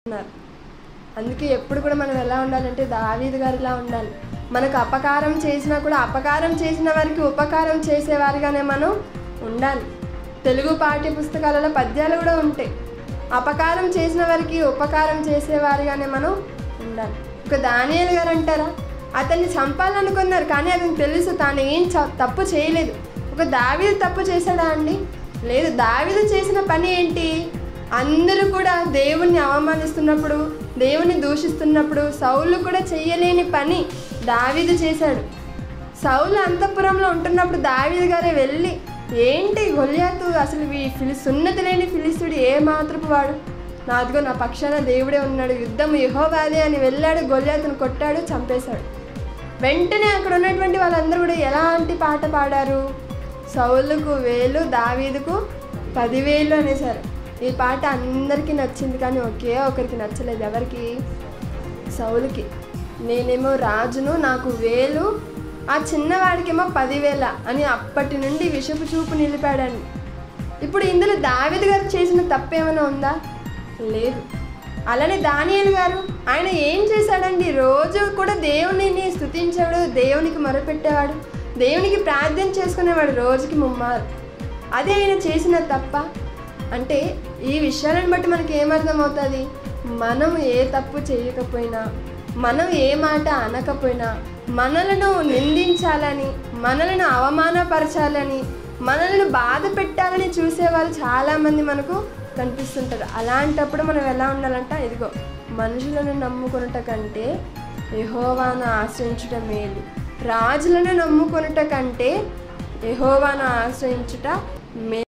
ఉన్నారు. అందుకే ఎప్పుడు కూడా మనం ఎలా ఉండాలంటే దావీదు గారిలా ఉండాలి. మనకు అపకారం చేసినా కూడా అపకారం చేసిన వారికి ఉపకారం చేసేవారిగానే మనం ఉండాలి. తెలుగు పాఠ్య పుస్తకాలలో పద్యాలు కూడా ఉంటాయి. అపకారం చేసిన వారికి ఉపకారం చేసేవారిగానే మనం ఉండాలి. ఒక దానియేలు గారు అంటారా, అతన్ని చంపాలనుకున్నారు కానీ అతనికి తెలుసు తాను ఏం తప్పు చేయలేదు. ఒక దావీదు తప్పు చేశాడా అండి? లేదు. దావీదు చేసిన పని ఏంటి? అందరూ కూడా దేవుణ్ణి అవమానిస్తున్నప్పుడు, దేవుని దూషిస్తున్నప్పుడు సౌలు కూడా చెయ్యలేని పని దావీదు చేశాడు. సౌలు అంతఃపురంలో ఉంటున్నప్పుడు దావీదు గారే వెళ్ళి, ఏంటి గొల్యాతు అసలు సున్నతి లేని ఫిలిస్తీయుడు ఏ మాత్రపు వాడు, నాదిగో నా పక్షాన దేవుడే ఉన్నాడు, యుద్ధం యెహోవాదే అని వెళ్ళాడు. గొల్యాతును కొట్టాడు, చంపేశాడు. వెంటనే అక్కడ ఉన్నటువంటి వాళ్ళందరూ కూడా ఎలాంటి పాట పాడారు? సౌలుకు 1000, దావీదుకు 10,000 అనేసారు. ఈ పాట అందరికీ నచ్చింది కానీ ఒకే ఒకరికి నచ్చలేదు. ఎవరికి? సౌలుకి. నేనేమో రాజును, నాకు 1000, ఆ చిన్నవాడికేమో 10,000 అని అప్పటి నుండి విషపు చూపు నిలిపాడండి. ఇప్పుడు ఇందులో దావీదు గారు చేసిన తప్పేమైనా ఉందా? లేదు. అలానే దానియేలు గారు, ఆయన ఏం చేశాడండి? రోజు కూడా దేవునిని స్తుతించాడు, దేవునికి మొరపెట్టేవాడు, దేవునికి ప్రార్థన చేసుకునేవాడు రోజుకి 3 మార్లు. అదే ఆయన చేసిన తప్ప అంటే ఈ విషయాలను బట్టి మనకి ఏమర్థమవుతుంది? మనం ఏ తప్పు చేయకపోయినా, మనం ఏ మాట అనకపోయినా, మనలను నిందించాలని, మనలను అవమానపరచాలని, మనల్ని బాధ పెట్టాలని చూసేవాళ్ళు చాలామంది మనకు కనిపిస్తుంటారు. అలాంటప్పుడు మనం ఎలా ఉండాలంట, ఇదిగో మనుషులను నమ్ముకొనుట కంటే యెహోవాను ఆశ్రయించుట మేలు, రాజులను నమ్ముకొనుట కంటే యెహోవాను ఆశ్రయించుట మేలు.